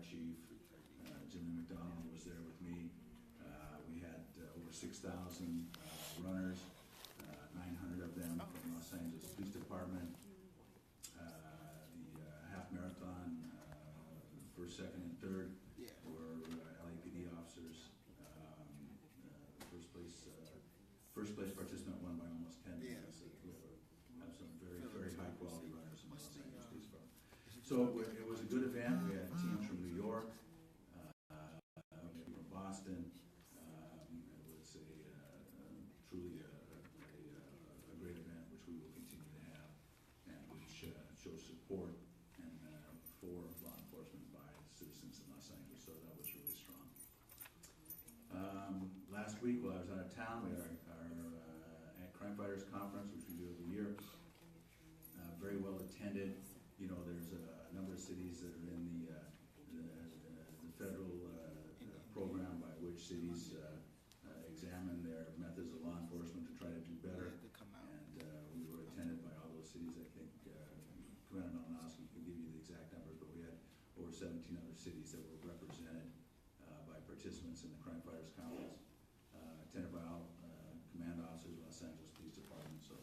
fire chief, Jimmy McDonald was there with me. We had over 6,000 runners, 900 of them from Los Angeles Police Department. The half marathon, first, second, and third were LAPD officers. First place participant won by almost 10 minutes. We have some very high quality runners in Los Angeles Police Department. So it was a good event. We had teams from New York, from Boston. It was truly a great event, which we will continue to have, and which shows support and for law enforcement by citizens in Los Angeles. So that was really strong. Last week, while I was out of town, we had our Crime Fighters Conference, which we do every year. Very well attended. You know, there's a number of cities that are in the federal program by which cities examine their methods of law enforcement to try to do better. And we were attended by all those cities. I think Commander Malinowski can give you the exact numbers, but we had over 17 other cities that were represented by participants in the Crime Fighters Conference, attended by all command officers of Los Angeles Police Department. So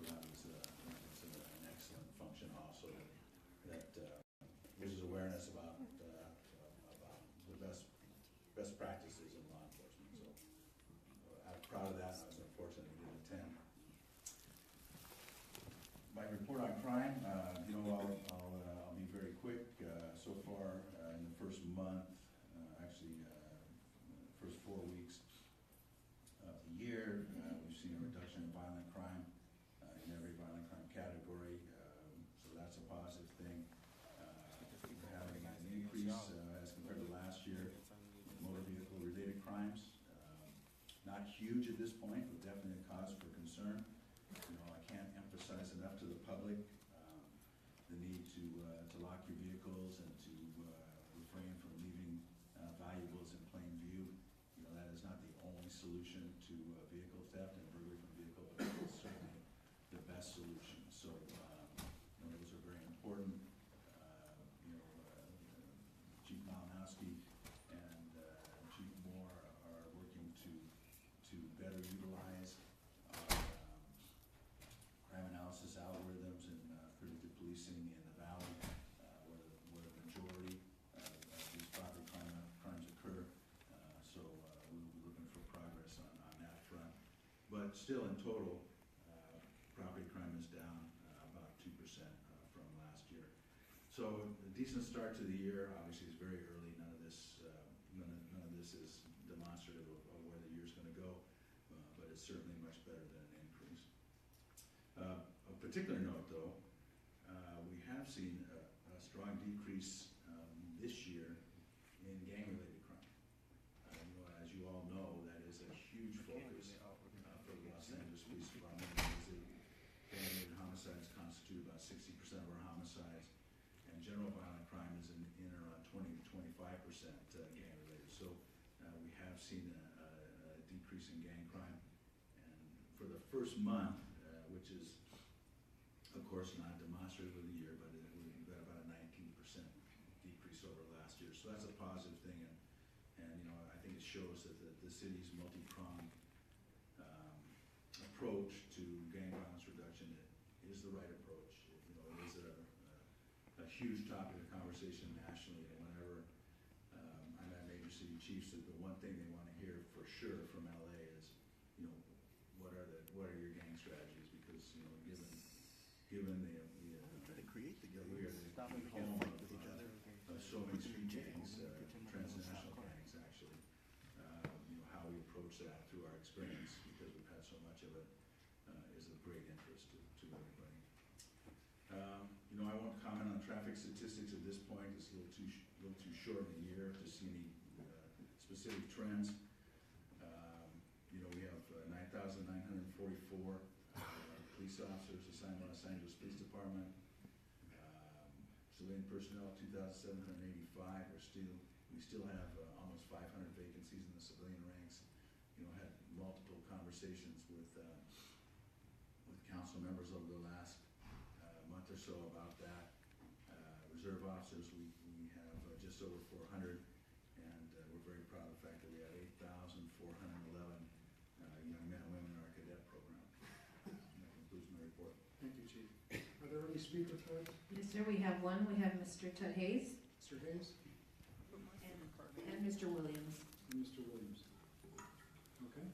that was an excellent function also that raises awareness about the best practices in law enforcement. So I'm proud of that, and I was unfortunate we didn't attend. My report on crime, I'll be very quick. So far in the first month, first 4 weeks of the year, we've seen a reduction in violent crime in every violent crime category. So that's a positive thing. We're having an increase as compared to last year in motor vehicle related crimes. Not huge at this point, but definitely a cause for concern. You know, I can't emphasize enough to the public the need to lock your vehicles and to refrain from leaving valuables in plain view. You know, that is not the only solution to vehicle theft and burglary from vehicle, but it's certainly the best solution. So those are very important. Chief Malinowski and Chief Moore are working to better utilize crime analysis algorithms and predictive policing in the valley, where the majority of these property crimes occur. So we'll be looking for progress on that front. But still, in total, property crime is down about 2% from last year. So a decent start to the year. Obviously, it's very early. None of this is demonstrative of where the year's going to go, but it's certainly much better than an increase. Of particular note, though, we have seen a strong decrease this year in gang-related crime. As you all know, that is a huge focus for the Los Angeles Police Department. Gang-related homicides constitute about 60% of our homicides, and general violent crime is in around 20 to 25% gang-related. So we have seen a decrease in gang crime, and for the first month, which is of course not demonstrative of the year, but we've got about a 19% decrease over last year. So that's a positive thing, and I think it shows that the city's multi-pronged approach to gang violence reduction is the right approach. It is a huge topic of conversation nationally, and whenever I'm at major city chiefs, the one thing they want to hear for sure from LA is, what are your gang strategies? Because given the create the we are the home of so many street gangs, transnational gangs actually. How we approach that through our experience, because we've had so much of it, is of great interest to everybody. I won't comment on traffic statistics at this point. It's a little too short in a year to see any specific trends. We have 9,944 police officers assigned by Los Angeles Police Department. Civilian personnel, 2,785. We still have almost 500 vacancies in the civilian ranks. Had multiple conversations with council members over the last month or so about that. Reserve officers, we have just just over 400, and we're very proud of the fact that we have 8,411 young men and women in our cadet program. And that concludes my report. Thank you, Chief. Are there any speaker cards? Yes, sir, we have one. We have Mr. Tud Hayes Mr. Hayes and Mr. Williams. and Mr. Williams. Okay.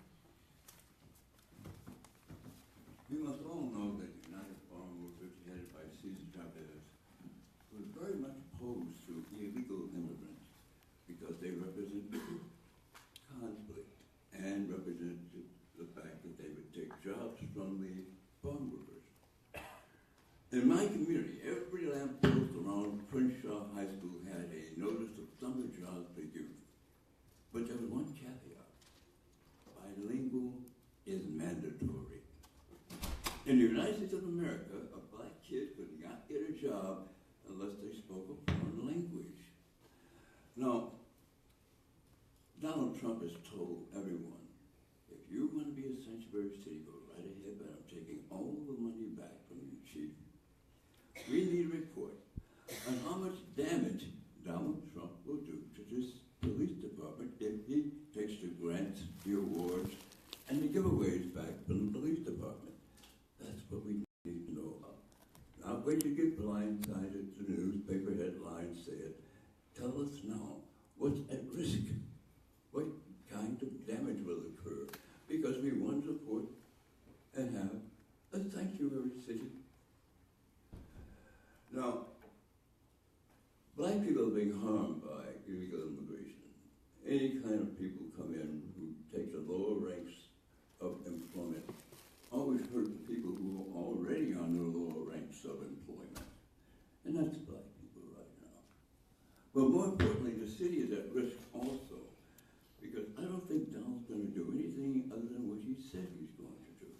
We must all know that the United Farm Workers, headed by Cesar Chavez, was very much opposed to illegal immigrants because they represented conflict and represented the fact that they would take jobs from the farm workers. In my community, every lamppost around Crenshaw High School had a notice of summer jobs for youth. But there was one caveat. Bilingual is mandatory. In the United States of America, a black kid could not get a job unless they spoke a foreign language. Now, Donald Trump has told everyone, if you want to be a sanctuary city, go right ahead, but I'm taking all the money back from you, Chief. We need a report on how much damage Donald Trump will do to this police department if he takes the grants, the awards, and the giveaways back from the police department. That's what we need to know about. Not wait to get blindsided, the newspaper headlines say it. Tell us now what's at risk. What kind of damage will occur? Because we want to support and have a sanctuary city. Now, black people are being harmed by illegal immigration. Any kind of people come in who take the lower ranks of employment always hurt the people who are already on the lower ranks of employment. And that's black people right now. But more importantly, the city is at risk also, because I don't think Donald's going to do anything other than what he said he's going to do.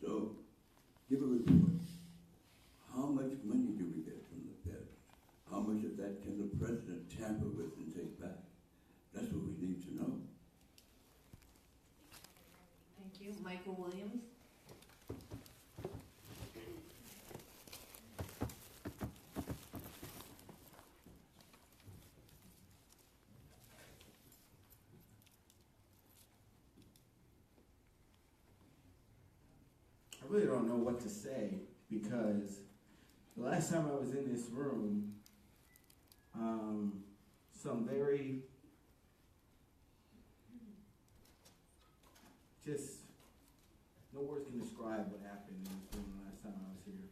So, give a report. How much money do we get from the Fed? How much of that can the president tamper with and take back? That's what we need to know. Thank you. Michael Williams. I really don't know what to say because the last time I was in this room, some very just no words can describe what happened in this room the last time I was here.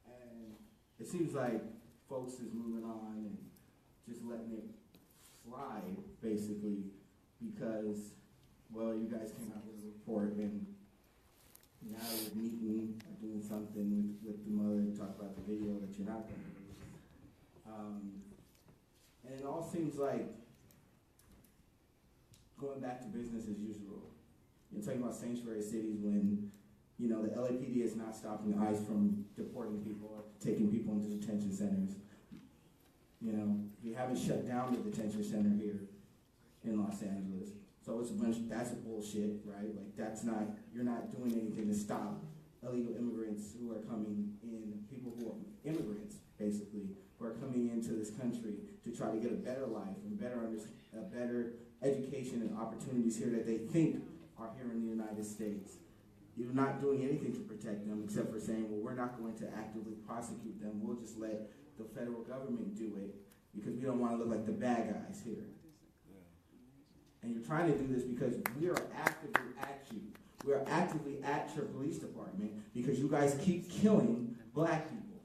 And it seems like folks is moving on and just letting it slide, basically, because, well, you guys came out with a report and now you're meeting or doing something with the mother to talk about the video that you're not going to do. And it all seems like going back to business as usual. You're talking about sanctuary cities when, you know, the LAPD is not stopping ICE from deporting people or taking people into detention centers. You know, we haven't shut down the detention center here in Los Angeles. So it's a bunch, that's bullshit, right? Like that's not, you're not doing anything to stop illegal immigrants who are coming in, people who are immigrants, basically, who are coming into this country to try to get a better life and a better education and opportunities here that they think are here in the United States. You're not doing anything to protect them except for saying, well, we're not going to actively prosecute them. We'll just let the federal government do it because we don't want to look like the bad guys here. And you're trying to do this because we are actively at you. We are actively at your police department because you guys keep killing black people.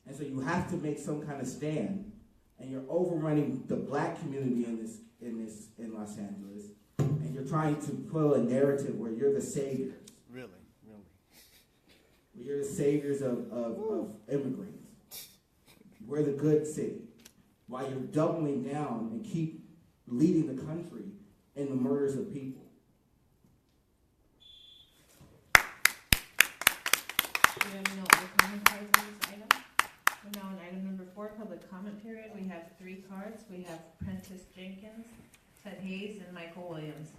And so you have to make some kind of stand, and you're overrunning the black community in Los Angeles, and you're trying to pull a narrative where you're the saviors. Really? Where you're the saviors of immigrants. We're the good city. While you're doubling down and keep leading the country in the murders of people. We have no other comment cards on this item. We're now on item number 4, public comment period. We have 3 cards. We have Prentice Jenkins, Ted Hayes, and Michael Williams.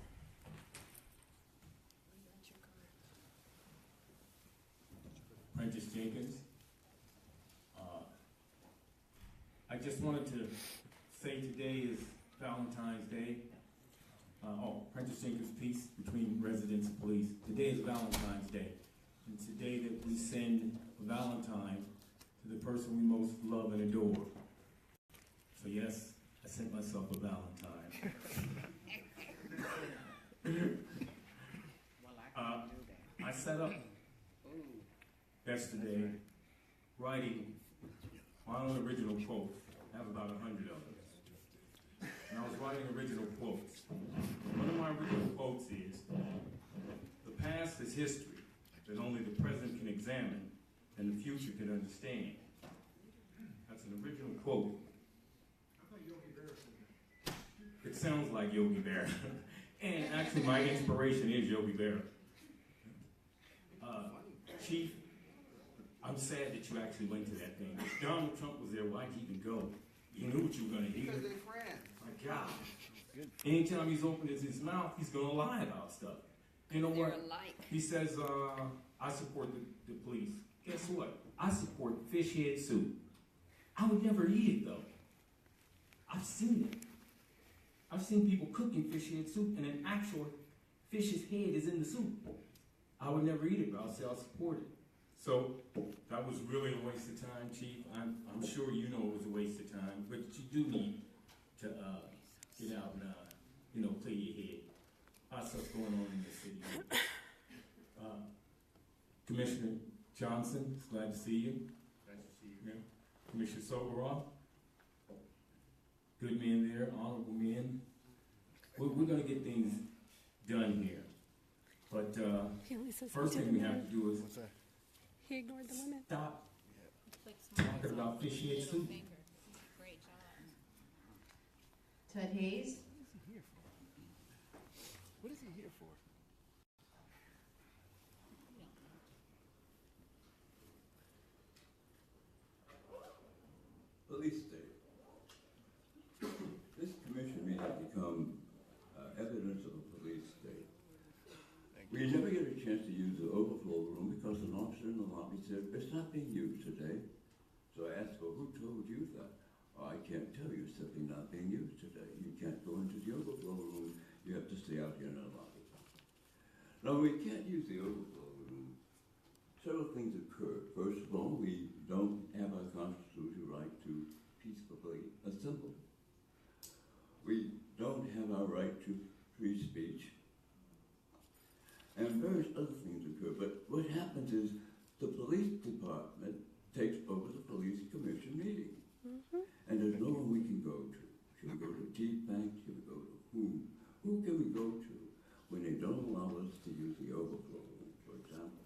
Prentice Jenkins. I just wanted to say today is Valentine's Day. Prentice Jenkins, peace between residents and police. Today is Valentine's Day. It's a day that we send a Valentine to the person we most love and adore. So yes, I sent myself a Valentine. I set up yesterday writing my own original quotes. I have about 100 of them. And I was writing original quotes. One of my original quotes is, "The past is history that only the present can examine and the future can understand." That's an original quote. I thought Yogi Berra said that. It sounds like Yogi Berra. And actually my inspiration is Yogi Berra. Chief, I'm sad that you actually went to that thing. If Donald Trump was there, why'd you even go? You knew what you were going to hear. Because they're friends. My God. Anytime he's opened his mouth, he's going to lie about stuff. You know what? He says, I support the police. Guess what? I support fish head soup. I would never eat it, though. I've seen it. I've seen people cooking fish head soup, and an actual fish's head is in the soup. I would never eat it, but I'll say I'll support it. So that was really a waste of time, Chief. I'm sure you know it was a waste of time, but you do need to get out and clear your head. Lots of stuff going on in the city. Commissioner Johnson, it's glad to see you. Glad to see you. Yeah. Commissioner Soboroff, good men there, honorable men. We're going to get things done here. But first thing we have to do is he ignored the women. Stop talking about fish head soup. Ted Hayes, What is he here for? Police state. This commission may have become evidence of a police state. We never get a chance to use the overflow room because an officer in the lobby said it's not being used today. So I asked, well, who told you that? Oh, I can't tell you, it's simply not being used today. You can't go into the overflow room. You have to stay out here in the lobby. Now, we can't use the overflow room. Several things occur. First of all, we don't have our constitutional right to peacefully assemble. We don't have our right to free speech. And various other things occur. But what happens is the police department takes over the police commission meeting. And there's no one we can go to. Should we go to T-Bank? Should we go to whom? Who can we go to when they don't allow us to use the overflow room, for example?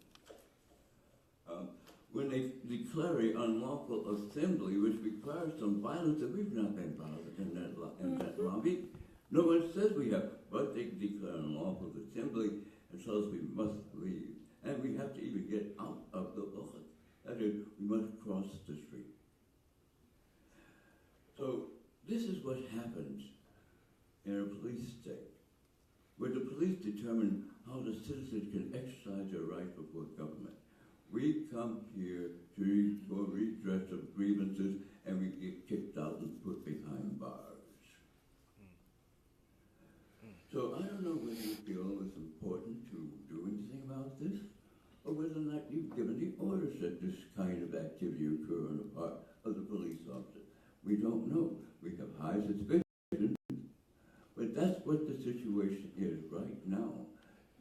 When they declare an unlawful assembly, which requires some violence, and we've not been violent in that lobby. No one says we have, but they declare an unlawful assembly and tells us we must leave. And we have to even get out of the building. That is, we must cross the street. So this is what happens in a police state, where the police determine how the citizens can exercise their right before government. We come here for redress of grievances, and we get kicked out and put behind bars. So I don't know whether you feel it's important to do anything about this, or whether or not you've given the orders that this kind of activity occur on the part of the police officers. We don't know. We have high suspicion, but that's what the situation is right now.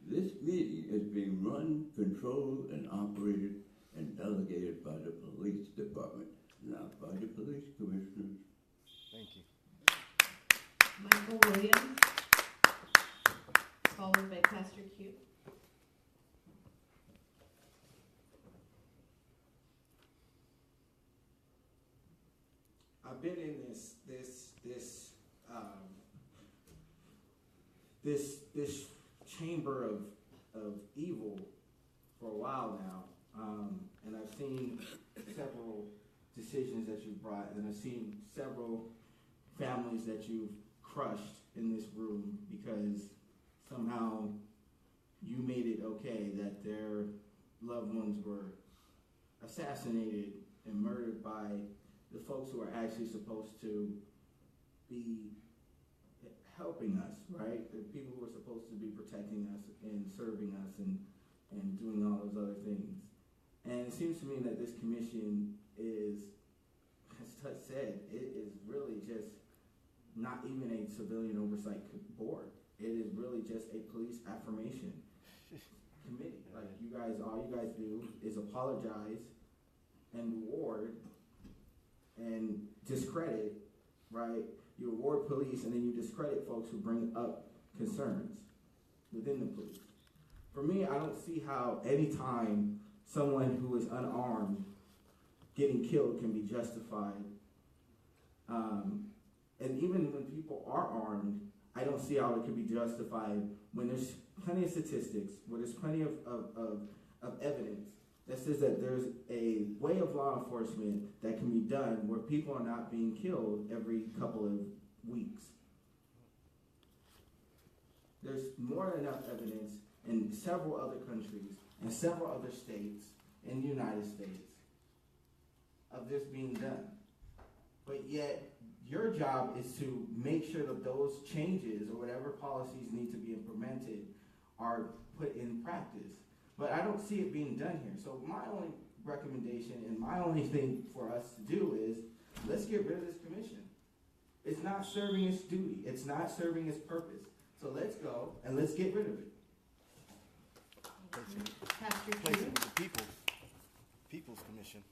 This meeting is being run, controlled, and operated and delegated by the police department, not by the police commissioners. Thank you. Michael Williams, followed by Pastor Q. I've been in this chamber of evil for a while now, and I've seen several decisions that you've brought, and I've seen several families that you've crushed in this room because somehow you made it okay that their loved ones were assassinated and murdered by the folks who are actually supposed to be helping us, right? The people who are supposed to be protecting us and serving us and doing all those other things. And it seems to me that this commission is, as Tut said, it is really just not even a civilian oversight board. It is really just a police affirmation committee. Like you guys, all you guys do is apologize and reward and discredit, right? You reward police and then you discredit folks who bring up concerns within the police. For me, I don't see how any time someone who is unarmed getting killed can be justified. And even when people are armed, I don't see how it can be justified when there's plenty of statistics, where there's plenty of evidence that says that there's a way of law enforcement that can be done where people are not being killed every couple of weeks. There's more than enough evidence in several other countries and several other states in the United States of this being done. But yet, your job is to make sure that those changes or whatever policies need to be implemented are put in practice. But I don't see it being done here. So my only recommendation and my only thing for us to do is, let's get rid of this commission. It's not serving its duty. It's not serving its purpose. So let's go and let's get rid of it. Pastor Place Q. it with the People's Commission.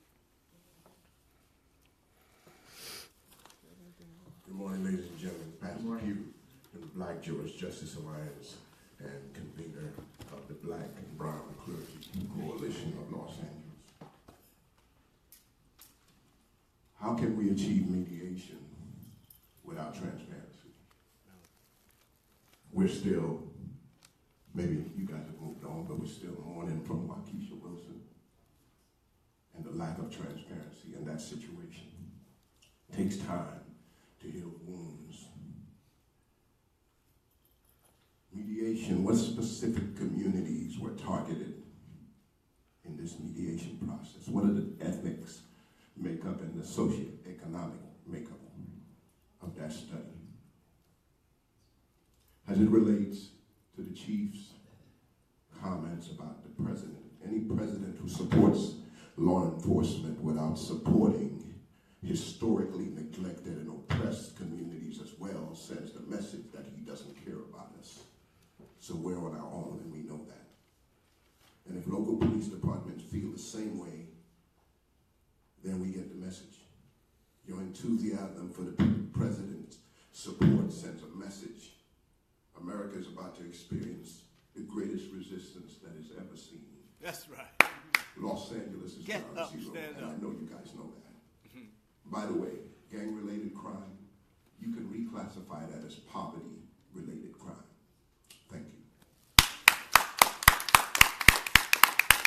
Good morning, ladies and gentlemen. Pastor morning. Pugh from the Black Jewish Justice Alliance and convener of the Black and Brown Clergy Coalition of Los Angeles. How can we achieve mediation without transparency? We're still, maybe you guys have moved on, but we're still mourning from Waukesha Wilson and the lack of transparency in that situation. It takes time to heal wounds. Mediation, what specific communities were targeted in this mediation process? What are the ethnics makeup and the socioeconomic makeup of that study? As it relates to the chief's comments about the president, any president who supports law enforcement without supporting historically neglected and oppressed communities as well sends the message that he doesn't care about us. So we're on our own, and we know that. And if local police departments feel the same way, then we get the message. Your enthusiasm for the president's support sends a message. America is about to experience the greatest resistance that it's ever seen. That's right. Los Angeles is Get ground up, zero, stand and up. I know you guys know that. By the way, gang-related crime, you can reclassify that as poverty-related crime. Thank you.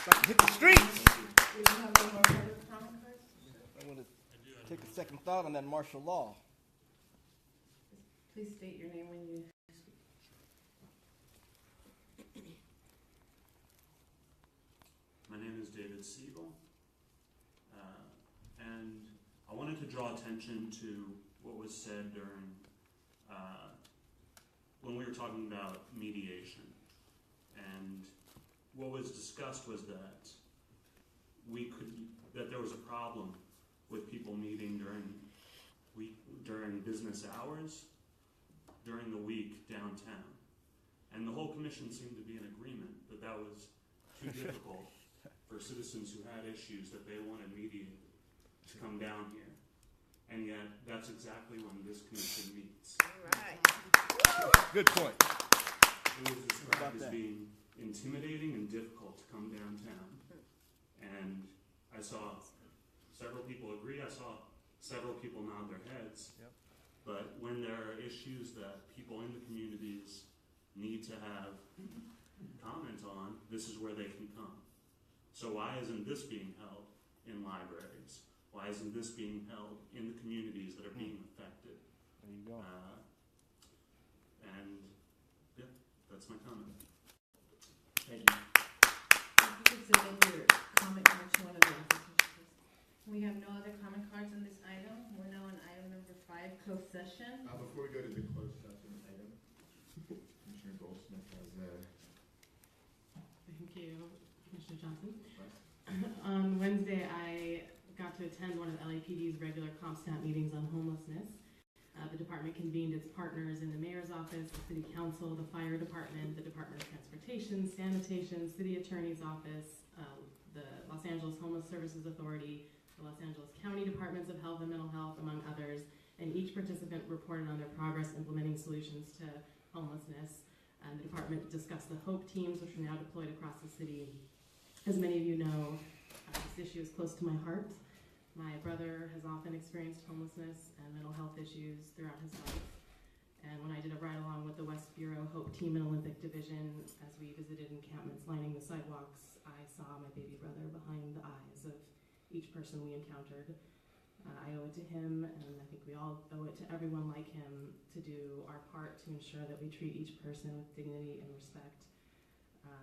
About to hit the streets. Do you have any more public comment first? I want to take a second thought on that martial law. Please state your name when you speak. My name is David Siegel, and I wanted to draw attention to what was said during, when we were talking about mediation. And what was discussed was that that there was a problem with people meeting during business hours, during the week downtown. And the whole commission seemed to be in agreement that that was too difficult for citizens who had issues that they wanted mediated to come down here. And yet, that's exactly when this commission meets. Good point. It was described as being intimidating and difficult to come downtown. And I saw several people agree. I saw several people nod their heads. Yep. But when there are issues that people in the communities need to have comment on, this is where they can come. So why isn't this being held in libraries? Why isn't this being held in the communities that are being affected? There you go. And yeah, that's my comment. Thank you. If you could submit your comment next to one of the applications. session. Before we go to the closed session item, Commissioner Goldsmith has Thank you, Commissioner Johnson. On Wednesday, I got to attend one of LAPD's regular CompStat meetings on homelessness. The department convened its partners in the mayor's office, the city council, the fire department, the Department of Transportation, sanitation, city attorney's office, the Los Angeles Homeless Services Authority, the Los Angeles County Departments of Health and Mental Health, among others, and each participant reported on their progress implementing solutions to homelessness. And the department discussed the HOPE teams, which are now deployed across the city. As many of you know, this issue is close to my heart. My brother has often experienced homelessness and mental health issues throughout his life. And when I did a ride-along with the West Bureau HOPE team and Olympic Division, as we visited encampments lining the sidewalks, I saw my baby brother behind the eyes of each person we encountered. I owe it to him, and I think we all owe it to everyone like him, to do our part to ensure that we treat each person with dignity and respect,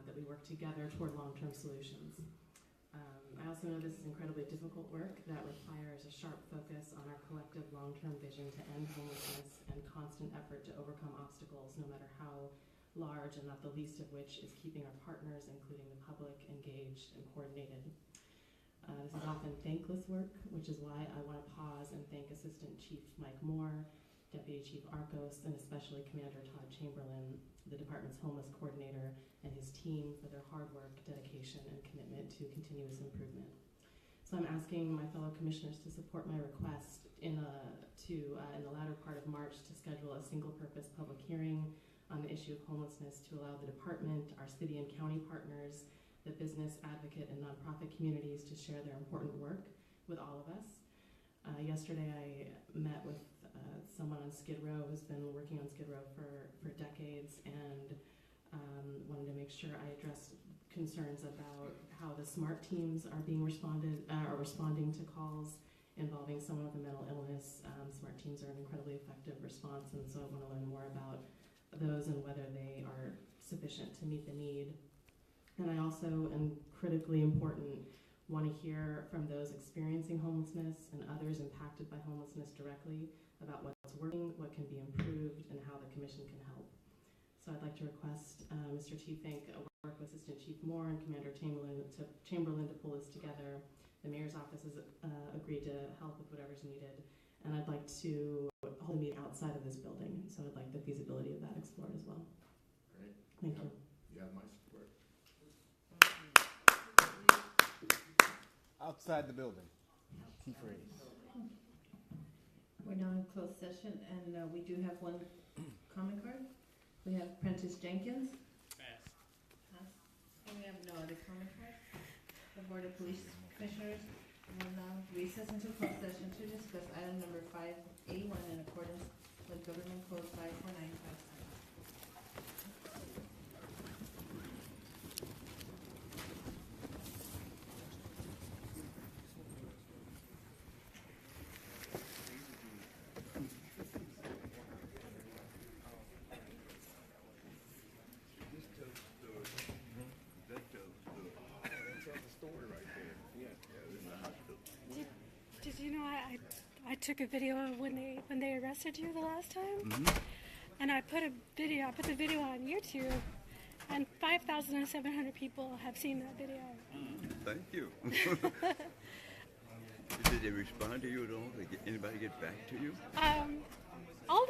that we work together toward long-term solutions. I also know this is incredibly difficult work that requires a sharp focus on our collective long-term vision to end homelessness and constant effort to overcome obstacles, no matter how large, and not the least of which is keeping our partners, including the public, engaged and coordinated. This is often thankless work, which is why I want to pause and thank Assistant Chief Mike Moore, Deputy Chief Arcos, and especially Commander Todd Chamberlain, the department's homeless coordinator, and his team for their hard work, dedication, and commitment to continuous improvement. So I'm asking my fellow commissioners to support my request in the latter part of March to schedule a single-purpose public hearing on the issue of homelessness to allow the department, our city and county partners, the business, advocate, and nonprofit communities to share their important work with all of us. Yesterday I met with someone on Skid Row who's been working on Skid Row for decades, and wanted to make sure I addressed concerns about how the SMART teams are responding to calls involving someone with a mental illness. SMART teams are an incredibly effective response, and so I want to learn more about those and whether they are sufficient to meet the need. And I also, and critically important, want to hear from those experiencing homelessness and others impacted by homelessness directly about what's working, what can be improved, and how the commission can help. So I'd like to request Mr. Chief Fink work with Assistant Chief Moore and Commander Chamberlain to pull this together. The mayor's office has agreed to help with whatever's needed, and I'd like to hold a meeting outside of this building. So I'd like the feasibility of that explored as well. great. Thank you. You have my support. Outside the building. Key phrase. We're now in closed session, and we do have one comment card. We have Prentice Jenkins. Pass. And we have no other comment cards. The Board of Police Commissioners will now recess into closed session to discuss item number 5A1 in accordance with Government Code 54957. Did you know I took a video of when they arrested you the last time, and I put the video on YouTube, and 5,700 people have seen that video. Thank you. Did they respond to you at all? Did anybody get back to you? All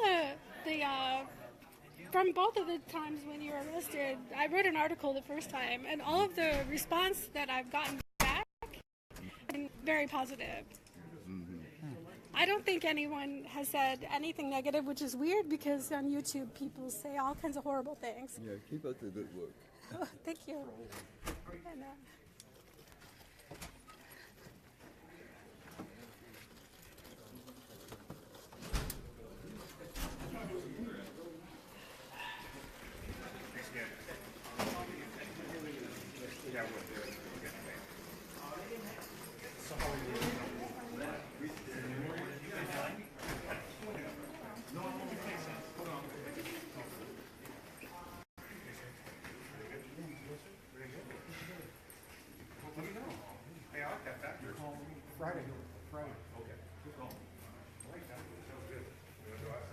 from both of the times when you were arrested, I wrote an article the first time, and all of the response that I've gotten back has been very positive. I don't think anyone has said anything negative, which is weird because on YouTube people say all kinds of horrible things. Yeah, keep up the good work. Thank you. And, Friday. Okay. Good call. I like that. That sounds good. You want to go out?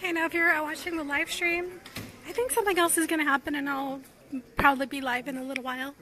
Hey, now if you're watching the live stream, I think something else is going to happen, and I'll probably be live in a little while.